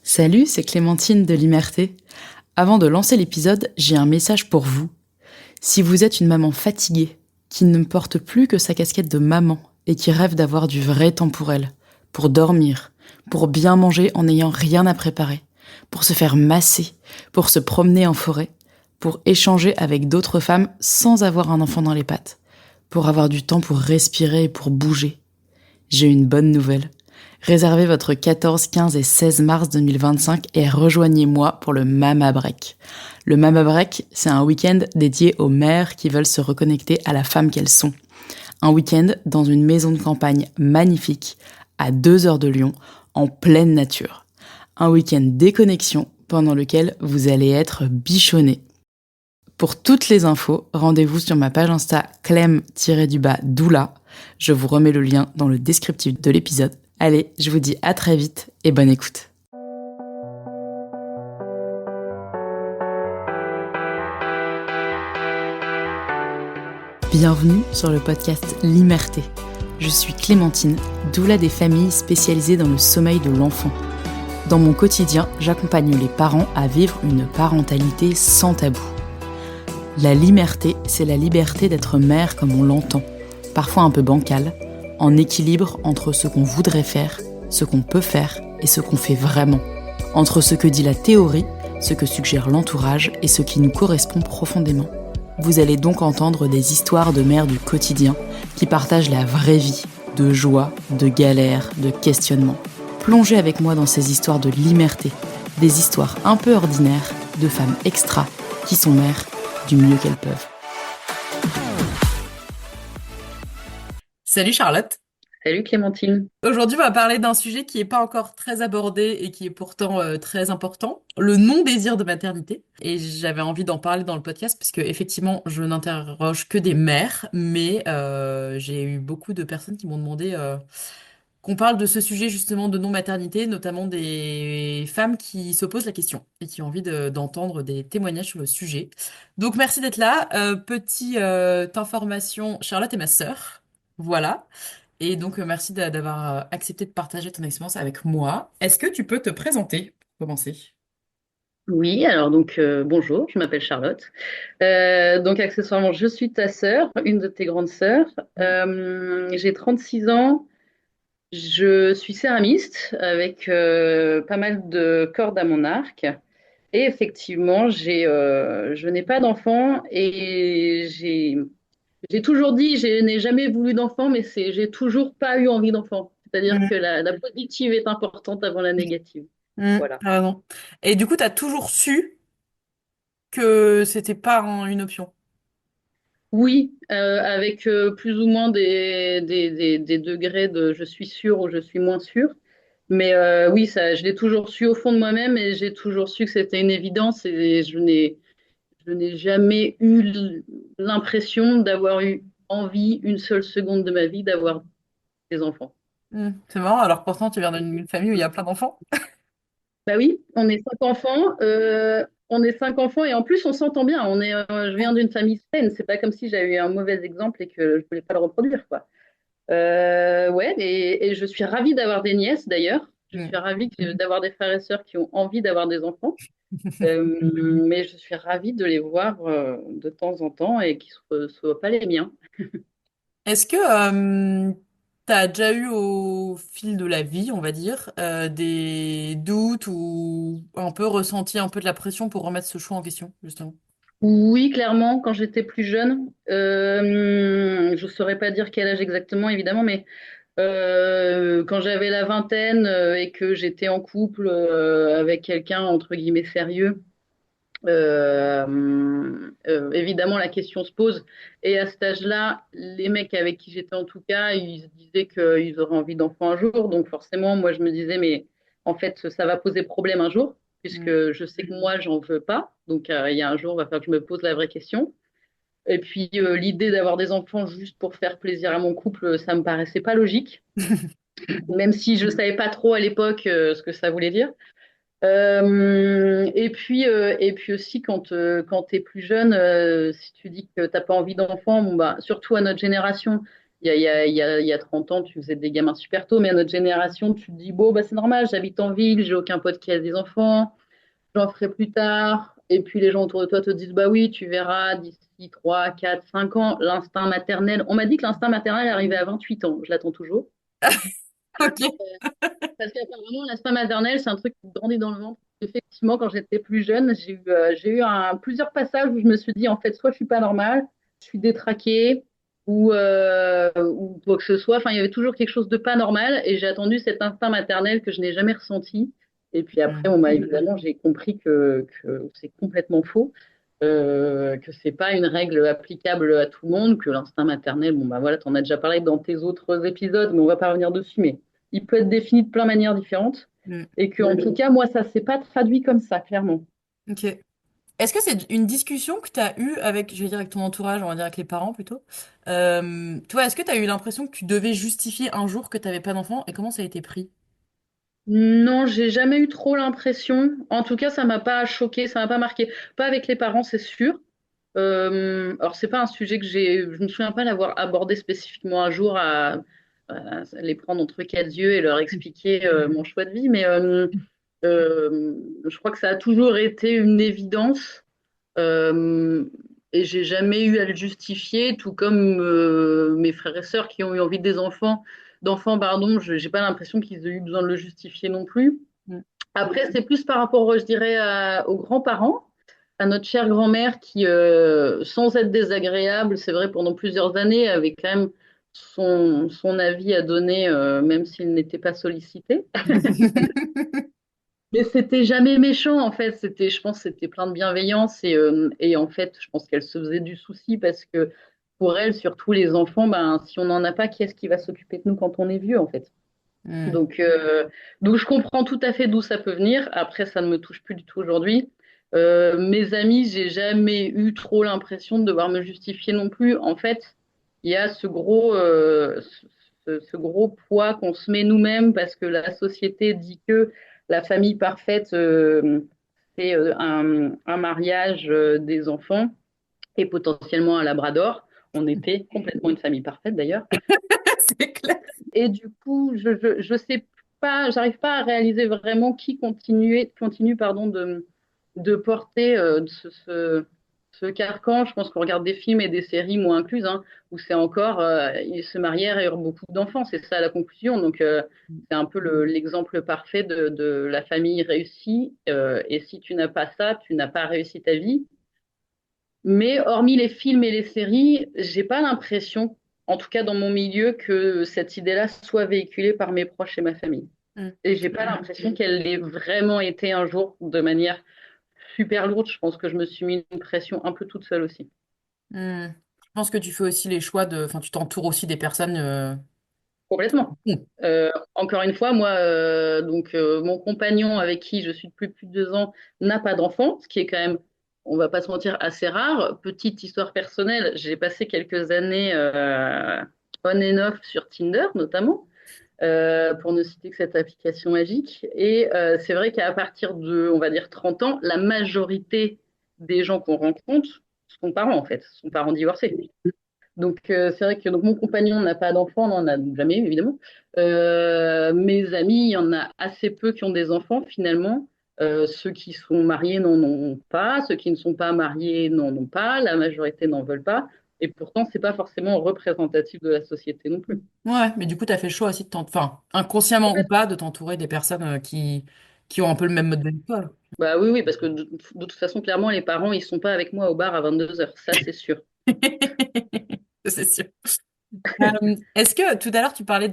Salut, c'est Clémentine de l'Imerté. Avant de lancer l'épisode, j'ai un message pour vous. Si vous êtes une maman fatiguée, qui ne porte plus que sa casquette de maman et qui rêve d'avoir du vrai temps pour elle, pour dormir, pour bien manger en n'ayant rien à préparer, pour se faire masser, pour se promener en forêt, pour échanger avec d'autres femmes sans avoir un enfant dans les pattes, pour avoir du temps pour respirer et pour bouger, j'ai une bonne nouvelle. Réservez votre 14, 15 et 16 mars 2025 et rejoignez-moi pour le Mama Break. Le Mama Break, c'est un week-end dédié aux mères qui veulent se reconnecter à la femme qu'elles sont. Un week-end dans une maison de campagne magnifique, à 2 heures de Lyon, en pleine nature. Un week-end déconnexion pendant lequel vous allez être bichonnés. Pour toutes les infos, rendez-vous sur ma page Insta clem-doula. Je vous remets le lien dans le descriptif de l'épisode. Allez, je vous dis à très vite et bonne écoute. Bienvenue sur le podcast L'Imerté. Je suis Clémentine, doula des familles spécialisée dans le sommeil de l'enfant. Dans mon quotidien, j'accompagne les parents à vivre une parentalité sans tabou. La liberté, c'est la liberté d'être mère comme on l'entend, parfois un peu bancale, en équilibre entre ce qu'on voudrait faire, ce qu'on peut faire et ce qu'on fait vraiment, entre ce que dit la théorie, ce que suggère l'entourage et ce qui nous correspond profondément. Vous allez donc entendre des histoires de mères du quotidien qui partagent la vraie vie, de joie, de galère, de questionnement. Plongez avec moi dans ces histoires de liberté, des histoires un peu ordinaires de femmes extra qui sont mères du mieux qu'elles peuvent. Salut Charlotte. Salut Clémentine. Aujourd'hui, on va parler d'un sujet qui n'est pas encore très abordé et qui est pourtant très important, le non-désir de maternité. Et j'avais envie d'en parler dans le podcast parce que effectivement, je n'interroge que des mères, mais j'ai eu beaucoup de personnes qui m'ont demandé qu'on parle de ce sujet justement de non-maternité, notamment des femmes qui se posent la question et qui ont envie d'entendre des témoignages sur le sujet. Donc merci d'être là. Petite information, Charlotte est ma sœur. Voilà. Et donc, merci d'avoir accepté de partager ton expérience avec moi. Est-ce que tu peux te présenter pour commencer? Oui, alors bonjour, je m'appelle Charlotte. Donc accessoirement, je suis ta sœur, une de tes grandes sœurs. Mm. J'ai 36 ans, je suis céramiste avec pas mal de cordes à mon arc. Et effectivement, je n'ai pas d'enfant et j'ai toujours dit, je n'ai jamais voulu d'enfant, mais j'ai toujours pas eu envie d'enfant. C'est-à-dire que Mm. la positive est importante avant la négative. Voilà. T'as raison. Et du coup, tu as toujours su que c'était pas une option. Oui, avec plus ou moins des degrés de je suis sûre ou je suis moins sûre. Mais oui, ça, je l'ai toujours su au fond de moi-même et j'ai toujours su que c'était une évidence et je n'ai jamais eu l'impression d'avoir eu envie une seule seconde de ma vie d'avoir des enfants. C'est marrant, alors pourtant, tu viens d'une famille où il y a plein d'enfants. Bah oui, on est 5 enfants et en plus on s'entend bien. Je viens d'une famille saine. C'est pas comme si j'avais eu un mauvais exemple et que je voulais pas le reproduire, quoi. Ouais, et je suis ravie d'avoir des nièces d'ailleurs. Je suis Mm. ravie d'avoir des frères et sœurs qui ont envie d'avoir des enfants. Mais je suis ravie de les voir de temps en temps et qui ne soient pas les miens. Est-ce que tu as déjà eu au fil de la vie, on va dire, des doutes ou un peu ressenti un peu de la pression pour remettre ce choix en question, justement? Oui, clairement, quand j'étais plus jeune, je ne saurais pas dire quel âge exactement, évidemment, mais quand j'avais la vingtaine et que j'étais en couple avec quelqu'un entre guillemets sérieux, évidemment la question se pose. Et à cet âge-là, les mecs avec qui j'étais en tout cas, ils se disaient qu'ils auraient envie d'enfants un jour. Donc forcément, moi je me disais, mais en fait, ça va poser problème un jour, puisque Mm. je sais que moi, j'en veux pas. Donc il y a un jour, il va falloir que je me pose la vraie question. Et puis l'idée d'avoir des enfants juste pour faire plaisir à mon couple, ça me paraissait pas logique, même si je savais pas trop à l'époque ce que ça voulait dire. Et puis aussi, quand tu es plus jeune, si tu dis que t'as pas envie d'enfant, bon, bah, surtout à notre génération, il y a 30 ans, tu faisais des gamins super tôt, mais à notre génération, tu te dis, bon, bah, c'est normal, j'habite en ville, j'ai aucun pote qui a des enfants, j'en ferai plus tard. Et puis les gens autour de toi te disent, bah oui, tu verras d'ici 3 4 5 ans, l'instinct maternel. On m'a dit que l'instinct maternel arrivait à 28 ans, je l'attends toujours. Ok. Parce qu'apparemment, l'instinct maternel, c'est un truc qui grandit dans le ventre. Effectivement, quand j'étais plus jeune, j'ai eu plusieurs passages où je me suis dit, en fait, soit je suis pas normale, je suis détraquée, ou quoi que ce soit. Enfin, il y avait toujours quelque chose de pas normal et j'ai attendu cet instinct maternel que je n'ai jamais ressenti. Et puis après, Mm. évidemment, j'ai compris que c'est complètement faux, que c'est pas une règle applicable à tout le monde, que l'instinct maternel, bon, bah voilà, tu en as déjà parlé dans tes autres épisodes, mais on va pas revenir dessus. Mais il peut être défini de plein de manières différentes. Mm. Et que, en tout cas, moi, ça s'est pas traduit comme ça, clairement. Ok. Est-ce que c'est une discussion que tu as eue avec, je vais dire avec ton entourage, on va dire avec les parents plutôt? Tu vois, est-ce que tu as eu l'impression que tu devais justifier un jour que tu n'avais pas d'enfant et comment ça a été pris? Non, j'ai jamais eu trop l'impression. En tout cas, ça m'a pas choqué, ça m'a pas marqué. Pas avec les parents, c'est sûr. Alors, c'est pas un sujet que je me souviens pas l'avoir abordé spécifiquement un jour à les prendre entre quatre yeux et leur expliquer mon choix de vie, mais je crois que ça a toujours été une évidence. Euh, et j'ai jamais eu à le justifier, tout comme mes frères et sœurs qui ont eu envie d'enfants, pardon, je n'ai pas l'impression qu'ils aient eu besoin de le justifier non plus. Mm. Après, c'est plus par rapport, je dirais, aux grands-parents, à notre chère grand-mère qui, sans être désagréable, c'est vrai, pendant plusieurs années, avait quand même son avis à donner, même s'il n'était pas sollicité. Mais c'était jamais méchant, en fait. Je pense, que c'était plein de bienveillance et en fait, je pense qu'elle se faisait du souci parce que pour elle, surtout les enfants, ben, si on n'en a pas, qui est-ce qui va s'occuper de nous quand on est vieux, en fait? Mm. Donc, je comprends tout à fait d'où ça peut venir. Après, ça ne me touche plus du tout aujourd'hui. Mes amis, j'ai jamais eu trop l'impression de devoir me justifier non plus. En fait, il y a ce gros poids qu'on se met nous-mêmes parce que la société dit que la famille parfaite, c'est un mariage des enfants et potentiellement un labrador. On était complètement une famille parfaite d'ailleurs. C'est clair. Et du coup, je sais pas, j'arrive pas à réaliser vraiment qui continue pardon, de porter ce carcan. Je pense qu'on regarde des films et des séries, moi incluse, hein, où c'est encore, ils se marièrent et eurent beaucoup d'enfants. C'est ça la conclusion. Donc, c'est un peu l'exemple parfait de la famille réussie. Et si tu n'as pas ça, tu n'as pas réussi ta vie. Mais hormis les films et les séries, j'ai pas l'impression, en tout cas dans mon milieu, que cette idée-là soit véhiculée par mes proches et ma famille. Mm. Et j'ai pas l'impression qu'elle l'ait vraiment été un jour de manière super lourde. Je pense que je me suis mis une pression un peu toute seule aussi. Mm. Je pense que tu fais aussi les choix de, enfin, tu t'entoures aussi des personnes. Complètement. Mm. Encore une fois, moi, mon compagnon avec qui je suis depuis plus de 2 ans n'a pas d'enfant, ce qui est quand même, on va pas se mentir, assez rare. Petite histoire personnelle, j'ai passé quelques années on and off sur Tinder notamment, pour ne citer que cette application magique. Et c'est vrai qu'à partir de, on va dire, 30 ans, la majorité des gens qu'on rencontre sont parents en fait, sont parents divorcés. Donc, c'est vrai que donc, mon compagnon n'a pas d'enfant, on n'en a jamais eu, évidemment. Mes amis, il y en a assez peu qui ont des enfants, finalement. Ceux qui sont mariés n'en ont pas, ceux qui ne sont pas mariés n'en ont pas, la majorité n'en veulent pas. Et pourtant, c'est pas forcément représentatif de la société non plus. Ouais, mais du coup, tu as fait le choix aussi de enfin, inconsciemment ou pas, de t'entourer des personnes qui ont un peu le même mode de vie que toi. Bah oui, oui, parce que de toute façon, clairement, les parents, ils sont pas avec moi au bar à 22 heures, ça c'est sûr. C'est sûr. Est-ce que tout à l'heure tu parlais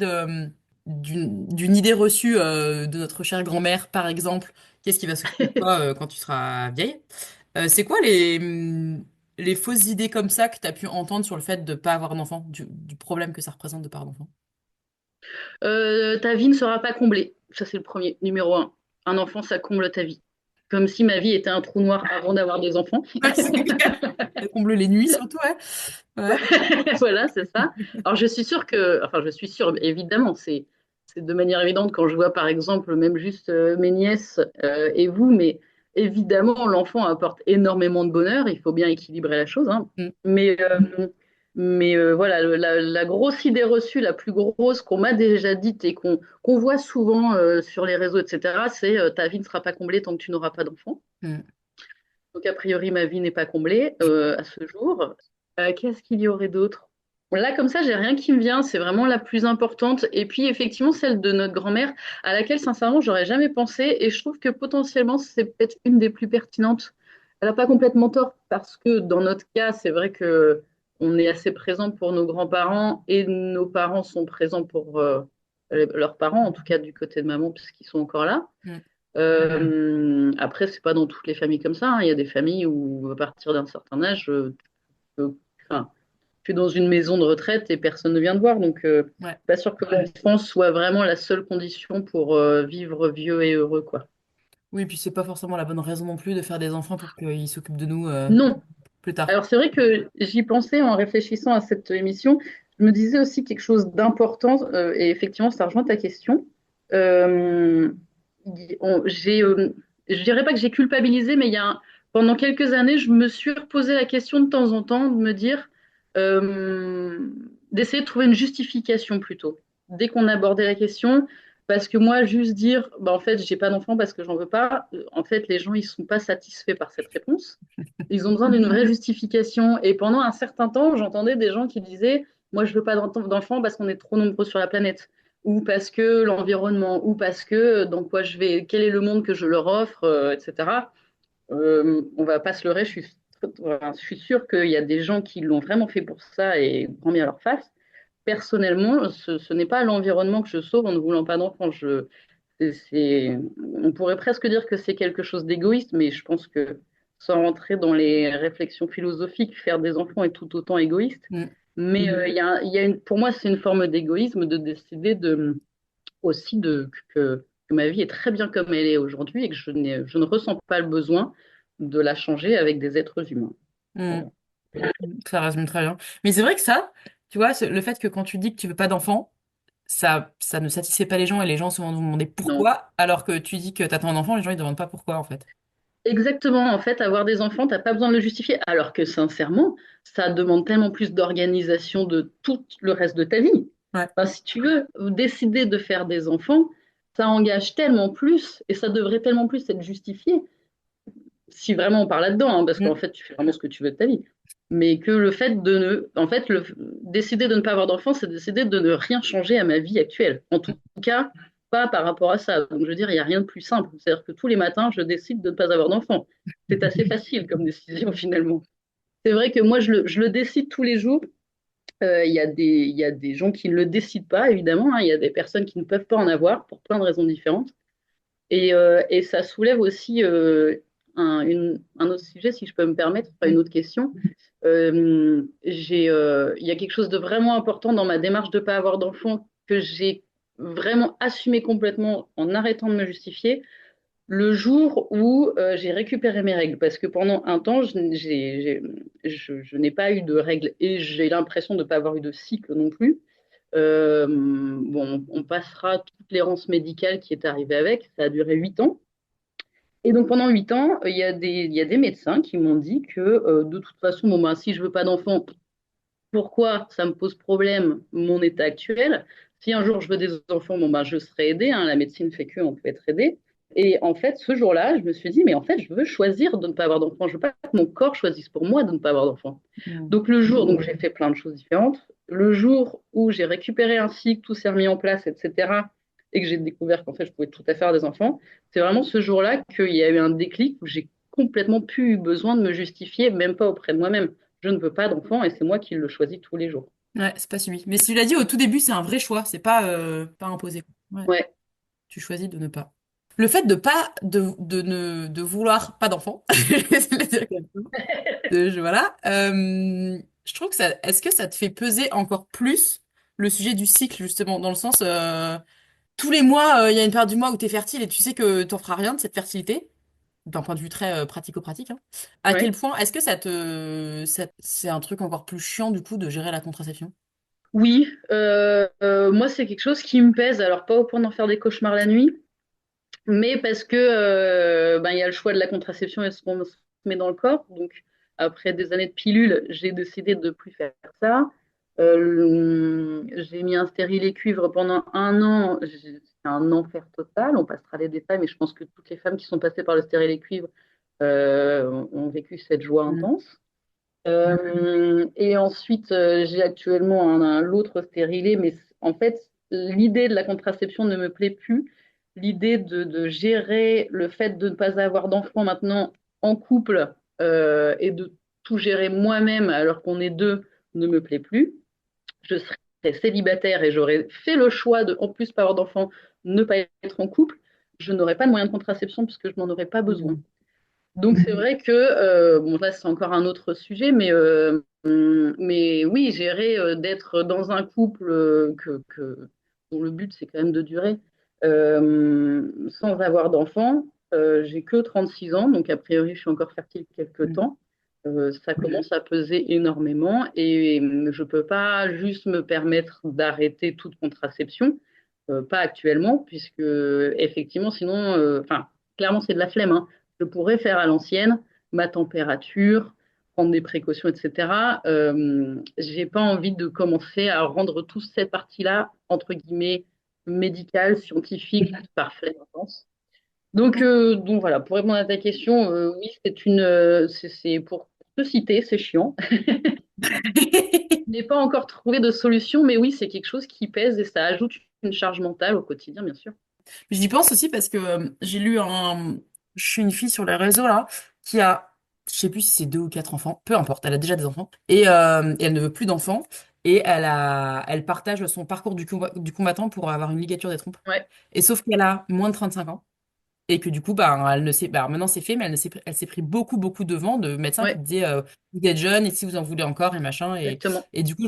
d'une idée reçue de notre chère grand-mère, par exemple, qu'est-ce qui va s'occuper de toi quand tu seras vieille? C'est quoi les fausses idées comme ça que tu as pu entendre sur le fait de ne pas avoir d'enfant, du problème que ça représente de pas avoir d'enfant? Ta vie ne sera pas comblée. Ça, c'est le premier, numéro un. Un enfant, ça comble ta vie. Comme si ma vie était un trou noir avant d'avoir des enfants. Ouais, c'est clair. Ça comble les nuits surtout, ouais. Ouais. Voilà, c'est ça. Alors, je suis sûre enfin, je suis sûre, évidemment, c'est de manière évidente quand je vois, par exemple, même juste mes nièces et vous, mais évidemment, l'enfant apporte énormément de bonheur. Il faut bien équilibrer la chose, hein. Mm. Mais Mais voilà, la grosse idée reçue, la plus grosse qu'on m'a déjà dite et qu'on voit souvent sur les réseaux, etc., c'est ta vie ne sera pas comblée tant que tu n'auras pas d'enfant. Mm. Donc, a priori, ma vie n'est pas comblée à ce jour. Qu'est-ce qu'il y aurait d'autre? Là, comme ça, j'ai rien qui me vient. C'est vraiment la plus importante. Et puis, effectivement, celle de notre grand-mère, à laquelle, sincèrement, j'aurais jamais pensé. Et je trouve que potentiellement, c'est peut-être une des plus pertinentes. Elle n'a pas complètement tort, parce que dans notre cas, c'est vrai que on est assez présent pour nos grands-parents et nos parents sont présents pour leurs parents, en tout cas du côté de maman, puisqu'ils sont encore là. Mm. Après, c'est pas dans toutes les familles comme ça, hein. Il y a des familles où, à partir d'un certain âge, enfin, tu es dans une maison de retraite et personne ne vient te voir. Donc, Ouais. pas sûr que l'enfance soit vraiment la seule condition pour vivre vieux et heureux, quoi. Oui, puis c'est pas forcément la bonne raison non plus de faire des enfants pour qu'ils s'occupent de nous Non. plus tard. Alors, c'est vrai que j'y pensais en réfléchissant à cette émission. Je me disais aussi quelque chose d'important, et effectivement, ça rejoint ta question. Euh, j'ai, je dirais pas que j'ai culpabilisé, mais pendant quelques années, je me suis reposé la question de temps en temps de me dire, euh, d'essayer de trouver une justification plutôt. Dès qu'on abordait la question, parce que moi, juste dire, bah, en fait, j'ai pas d'enfant parce que j'en veux pas, en fait, les gens, ils sont pas satisfaits par cette réponse. Ils ont besoin d'une vraie justification. Et pendant un certain temps, j'entendais des gens qui disaient, moi, je veux pas d'enfant parce qu'on est trop nombreux sur la planète ou parce que l'environnement, ou parce que dans quoi je vais, quel est le monde que je leur offre, etc. On va pas se leurrer, je suis sûre qu'il y a des gens qui l'ont vraiment fait pour ça et grand bien leur face. Personnellement, ce n'est pas l'environnement que je sauve en ne voulant pas d'enfant. On pourrait presque dire que c'est quelque chose d'égoïste, mais je pense que sans rentrer dans les réflexions philosophiques, faire des enfants est tout autant égoïste. Mm. Mais pour moi, c'est une forme d'égoïsme de décider aussi que ma vie est très bien comme elle est aujourd'hui et que je ne ressens pas le besoin de la changer avec des êtres humains. Mm. Voilà. Ça résume très bien. Mais c'est vrai que ça, tu vois, le fait que quand tu dis que tu veux pas d'enfant, ça ne satisfait pas les gens et les gens souvent nous demander Non. pourquoi, alors que tu dis que t'attends un enfant, les gens ils demandent pas pourquoi en fait. Exactement, en fait, avoir des enfants, t'as pas besoin de le justifier. Alors que sincèrement, ça demande tellement plus d'organisation de tout le reste de ta vie. Ouais. Enfin, si tu veux décider de faire des enfants, ça engage tellement plus et ça devrait tellement plus être justifié. Si vraiment on parle là-dedans, hein, parce qu'en Mm. fait, tu fais vraiment ce que tu veux de ta vie. Mais que le fait de ne, en fait, décider de ne pas avoir d'enfant, c'est décider de ne rien changer à ma vie actuelle. En tout cas, pas par rapport à ça. Donc, je veux dire, il n'y a rien de plus simple. C'est-à-dire que tous les matins, je décide de ne pas avoir d'enfant. C'est assez facile comme décision, finalement. C'est vrai que moi, je le décide tous les jours. Il y a des gens qui ne le décident pas, évidemment, hein. Il y a des personnes qui ne peuvent pas en avoir pour plein de raisons différentes. Et ça soulève aussi un autre sujet, si je peux me permettre, enfin une autre question. Il y a quelque chose de vraiment important dans ma démarche de ne pas avoir d'enfant que j'ai vraiment assumé complètement en arrêtant de me justifier le jour où j'ai récupéré mes règles. Parce que pendant un temps, je n'ai pas eu de règles et j'ai l'impression de ne pas avoir eu de cycle non plus. Bon, on passera toute l'errance médicale qui est arrivée avec. Ça a duré 8 ans. Et donc pendant 8 ans, il y a des médecins qui m'ont dit que de toute façon, bon, ben, si je veux pas d'enfant, pourquoi ça me pose problème mon état actuel? Si un jour je veux des enfants, bon, ben, je serai aidée, hein, la médecine fait que on peut être aidé. Et en fait, ce jour-là, je me suis dit, mais en fait, je veux choisir de ne pas avoir d'enfant. Je veux pas que mon corps choisisse pour moi de ne pas avoir d'enfant. Mm. Donc le jour, donc j'ai fait plein de choses différentes. Le jour où j'ai récupéré un cycle, tout s'est remis en place, etc., et que j'ai découvert qu'en fait, je pouvais tout à fait avoir des enfants, c'est vraiment ce jour-là qu'il y a eu un déclic où j'ai complètement plus eu besoin de me justifier, même pas auprès de moi-même. Je ne veux pas d'enfant et c'est moi qui le choisis tous les jours. Ouais, c'est pas suivi. Mais tu l'as dit au tout début, c'est un vrai choix, c'est pas imposé. Ouais. Ouais, Tu choisis de ne pas. Le fait de pas de vouloir pas d'enfant, je vais le dire comme ça. Voilà. Je trouve que ça, est-ce que ça te fait peser encore plus le sujet du cycle, justement, dans le sens, tous les mois, il y a une période du mois où tu es fertile et tu sais que t'en feras rien de cette fertilité, d'un point de vue très pratico-pratique, hein. À quel ouais. point, est-ce que c'est un truc encore plus chiant, du coup, de gérer la contraception? Oui, moi c'est quelque chose qui me pèse, alors pas au point d'en faire des cauchemars la nuit, mais parce que ben, il y a le choix de la contraception et ce qu'on se met dans le corps. Donc après des années de pilule, j'ai décidé de ne plus faire ça. J'ai mis un stérilet cuivre pendant un an. C'était un enfer total. On passera les détails, mais je pense que toutes les femmes qui sont passées par le stérilet cuivre ont vécu cette joie Mm. intense. Et ensuite, j'ai actuellement l'autre stérilet, mais en fait, l'idée de la contraception ne me plaît plus. L'idée de gérer le fait de ne pas avoir d'enfant maintenant en couple et de tout gérer moi-même alors qu'on est deux ne me plaît plus. Je serais célibataire et j'aurais fait le choix de, en plus, pas avoir d'enfant, ne pas être en couple. Je n'aurais pas de moyen de contraception puisque je n'en aurais pas besoin. Mm. Donc c'est vrai que, bon là c'est encore un autre sujet, mais oui, gérer d'être dans un couple dont le but c'est quand même de durer, sans avoir d'enfant, j'ai que 36 ans, donc a priori je suis encore fertile quelques Mm. temps. Ça commence à peser énormément et je peux pas juste me permettre d'arrêter toute contraception, pas actuellement, puisque effectivement sinon, enfin clairement c'est de la flemme, hein. Je pourrais faire à l'ancienne ma température, prendre des précautions, etc. J'ai pas envie de commencer à rendre toute cette partie-là, entre guillemets, médicale, scientifique, par flemme intense. Donc voilà, pour répondre à ta question, oui, c'est pour te citer, c'est chiant. Je n'ai pas encore trouvé de solution, mais oui, c'est quelque chose qui pèse et ça ajoute une charge mentale au quotidien, bien sûr. J'y pense aussi parce que j'ai lu un... Je suis une fille sur les réseaux là qui a, je sais plus si c'est deux ou quatre enfants, peu importe, elle a déjà des enfants et elle ne veut plus d'enfants et elle partage son parcours du combattant pour avoir une ligature des trompes. Ouais, Et sauf qu'elle a moins de 35 ans et que du coup, bah, elle ne sait, bah, maintenant c'est fait, mais elle s'est pris beaucoup de vent de médecins qui ouais, disaient vous êtes jeune et si vous en voulez encore et machin. exactement. Et du coup,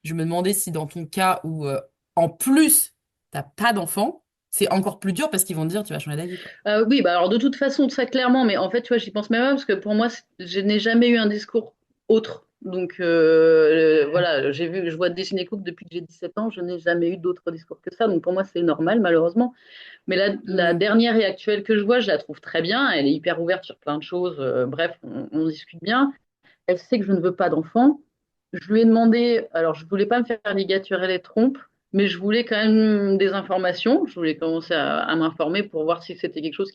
je me demandais si dans ton cas où en plus t'as pas d'enfant, c'est encore plus dur parce qu'ils vont te dire tu vas changer d'avis, quoi. Oui, bah alors de toute façon, ça clairement, mais en fait, tu vois, j'y pense même pas parce que pour moi, je n'ai jamais eu un discours autre. Donc voilà, je vois des gynécos depuis que j'ai 17 ans, je n'ai jamais eu d'autre discours que ça. Donc pour moi, c'est normal, malheureusement. Mais la Mm. dernière et actuelle que je vois, je la trouve très bien. Elle est hyper ouverte sur plein de choses. Bref, on discute bien. Elle sait que je ne veux pas d'enfant. Je lui ai demandé, alors je voulais pas me faire ligaturer les trompes, mais je voulais quand même des informations. Je voulais commencer à m'informer pour voir si c'était quelque chose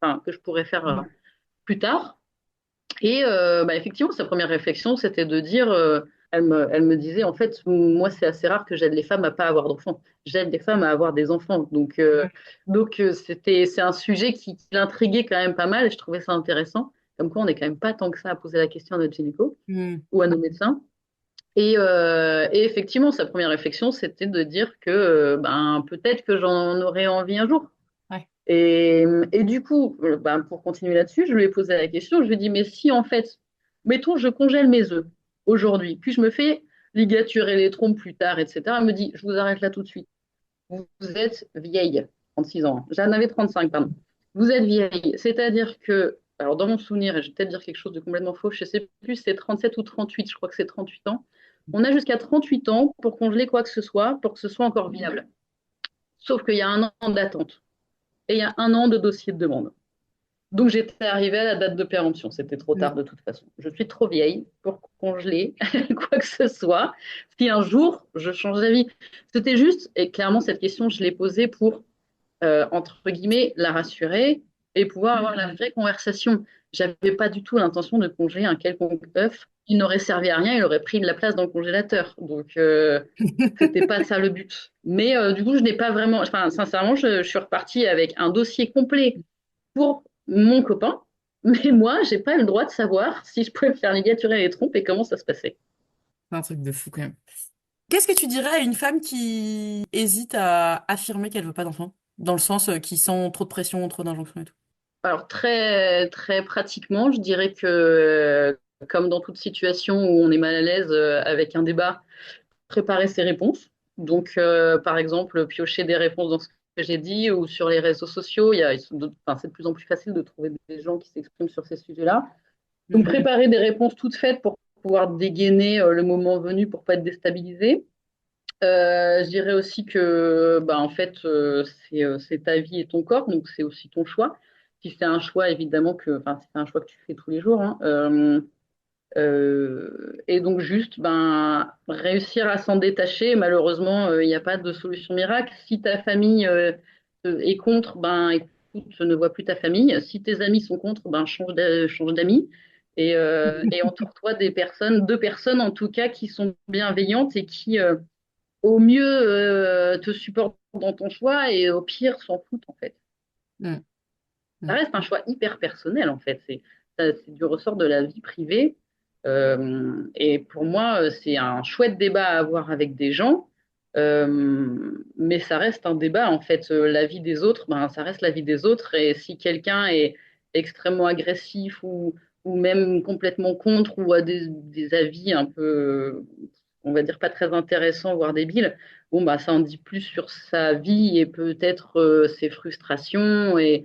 enfin, que je pourrais faire plus tard. Et bah, effectivement, sa première réflexion, c'était de dire, elle me disait, en fait, moi, c'est assez rare que j'aide les femmes à pas avoir d'enfants. J'aide les femmes à avoir des enfants. C'est un sujet qui l'intriguait quand même pas mal et je trouvais ça intéressant. Comme quoi, on n'est quand même pas tant que ça à poser la question à notre gynéco Mm. ou à nos médecins. Et effectivement, sa première réflexion, c'était de dire que ben, peut-être que j'en aurais envie un jour. Ouais. Et du coup, ben, pour continuer là-dessus, je lui ai posé la question, je lui ai dit, mais si en fait, mettons, je congèle mes œufs aujourd'hui, puis je me fais ligaturer les trompes plus tard, etc. Elle me dit, je vous arrête là tout de suite. Vous êtes vieille, 36 ans. J'en avais 35, pardon. Vous êtes vieille, c'est-à-dire que, alors dans mon souvenir, et je vais peut-être dire quelque chose de complètement faux, je ne sais plus si c'est 37 ou 38, je crois que c'est 38 ans. On a jusqu'à 38 ans pour congeler quoi que ce soit, pour que ce soit encore viable. Sauf qu'il y a un an d'attente et il y a un an de dossier de demande. Donc j'étais arrivée à la date de péremption. C'était trop tard Mm. de toute façon. Je suis trop vieille pour congeler quoi que ce soit. Si un jour je change d'avis, c'était juste, et clairement cette question je l'ai posée pour entre guillemets, la rassurer et pouvoir avoir la vraie conversation. J'avais pas du tout l'intention de congeler un quelconque œuf. Il n'aurait servi à rien, il aurait pris de la place dans le congélateur. Donc, c'était pas ça le but. Mais du coup, je n'ai pas vraiment. Enfin, sincèrement, je suis repartie avec un dossier complet pour mon copain. Mais moi, j'ai pas eu le droit de savoir si je pouvais me faire ligaturer les trompes et comment ça se passait. C'est un truc de fou quand même. Qu'est-ce que tu dirais à une femme qui hésite à affirmer qu'elle veut pas d'enfant? Dans le sens qui sent trop de pression, trop d'injonctions et tout. Alors très très pratiquement, je dirais que comme dans toute situation où on est mal à l'aise avec un débat, préparer ses réponses. Donc par exemple, piocher des réponses dans ce que j'ai dit ou sur les réseaux sociaux, enfin, c'est de plus en plus facile de trouver des gens qui s'expriment sur ces sujets-là. Donc Mm. préparer des réponses toutes faites pour pouvoir dégainer le moment venu pour pas être déstabilisé. Je dirais aussi que, bah, en fait, c'est ta vie et ton corps, donc c'est aussi ton choix. Si c'est un choix, évidemment que, enfin, si c'est un choix que tu fais tous les jours, hein, Et donc juste réussir à s'en détacher. Malheureusement, il n'y a pas de solution miracle. Si ta famille est contre, écoute, ne vois plus ta famille. Si tes amis sont contre, change d'amis. Et entoure-toi deux personnes en tout cas, qui sont bienveillantes et qui, au mieux, te supportent dans ton choix et au pire, s'en foutent en fait. Mm. Ça Mm. reste un choix hyper personnel, en fait. C'est du ressort de la vie privée. Et pour moi, c'est un chouette débat à avoir avec des gens. Mais ça reste un débat, en fait. La vie des autres, ça reste la vie des autres. Et si quelqu'un est extrêmement agressif ou même complètement contre ou a des avis un peu, on va dire, pas très intéressants, voire débiles, bon, ça en dit plus sur sa vie et peut-être ses frustrations et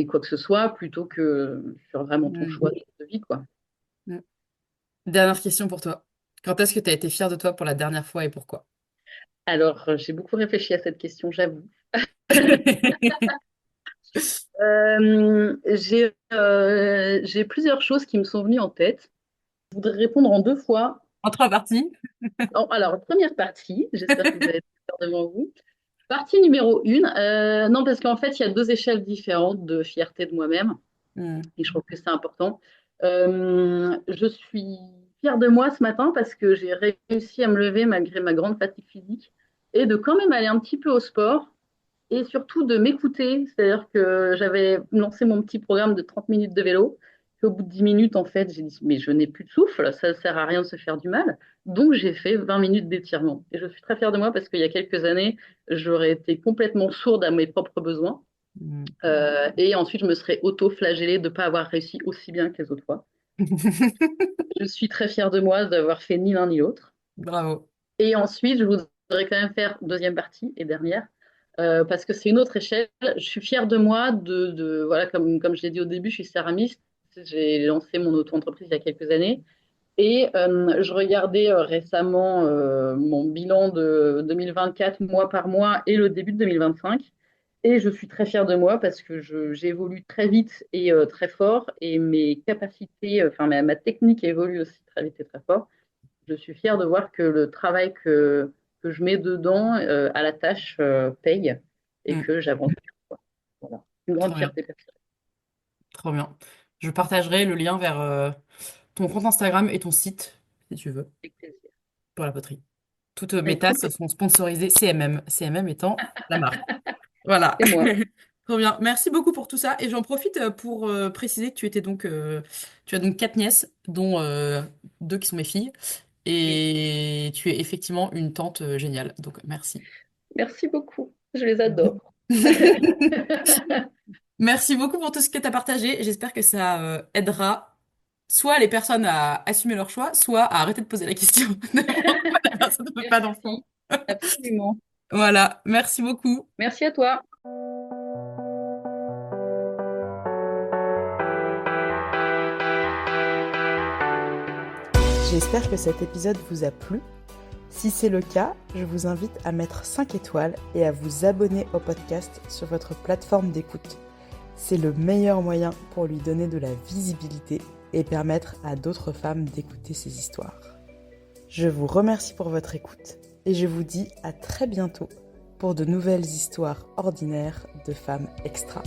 quoi que ce soit, plutôt que sur vraiment ton Mm. choix de vie, quoi. Mm. Dernière question pour toi. Quand est-ce que tu as été fière de toi pour la dernière fois et pourquoi? Alors, j'ai beaucoup réfléchi à cette question, j'avoue. J'ai plusieurs choses qui me sont venues en tête. Je voudrais répondre en deux fois. En trois parties. Alors, première partie, j'espère que vous avez tout devant vous. Partie numéro une, non, parce qu'en fait, il y a deux échelles différentes de fierté de moi-même. Mm. Et je trouve que c'est important. Je suis fière de moi ce matin parce que j'ai réussi à me lever malgré ma grande fatigue physique et de quand même aller un petit peu au sport et surtout de m'écouter. C'est-à-dire que j'avais lancé mon petit programme de 30 minutes de vélo. Puis au bout de 10 minutes, en fait, j'ai dit, mais je n'ai plus de souffle, ça ne sert à rien de se faire du mal. Donc, j'ai fait 20 minutes d'étirement. Et je suis très fière de moi parce qu'il y a quelques années, j'aurais été complètement sourde à mes propres besoins. Mm. Et ensuite, je me serais auto-flagellée de ne pas avoir réussi aussi bien que les autres fois. Je suis très fière de moi d'avoir fait ni l'un ni l'autre. Bravo. Et ensuite, je voudrais quand même faire deuxième partie et dernière, parce que c'est une autre échelle. Je suis fière de moi voilà, comme je l'ai dit au début, je suis céramiste. J'ai lancé mon auto-entreprise il y a quelques années. Et je regardais récemment mon bilan de 2024 mois par mois et le début de 2025. Et je suis très fière de moi parce que j'évolue très vite et très fort. Et mes capacités, enfin ma technique évolue aussi très vite et très fort. Je suis fière de voir que le travail que je mets dedans à la tâche paye et Mm. que j'avance. Voilà. Une grande Trop bien. fierté personnelle. Trop bien. Je partagerai le lien vers ton compte Instagram et ton site, si tu veux, Avec plaisir. pour la poterie. Toutes mes Avec tout tasses plaisir. sont sponsorisées CMM. CMM étant la marque. Voilà. C'est moi. Trop bien. Merci beaucoup pour tout ça. Et j'en profite pour préciser que tu as donc quatre nièces, dont deux qui sont mes filles. Oui. Et tu es effectivement une tante géniale. Donc merci. Merci beaucoup. Je les adore. Merci beaucoup pour tout ce que tu as partagé. J'espère que ça aidera soit les personnes à assumer leur choix, soit à arrêter de poser la question de pourquoi la personne ne veut pas d'enfant. Merci. Absolument. Voilà. Merci beaucoup. Merci à toi. J'espère que cet épisode vous a plu. Si c'est le cas, je vous invite à mettre 5 étoiles et à vous abonner au podcast sur votre plateforme d'écoute. C'est le meilleur moyen pour lui donner de la visibilité et permettre à d'autres femmes d'écouter ces histoires. Je vous remercie pour votre écoute et je vous dis à très bientôt pour de nouvelles histoires ordinaires de femmes extra.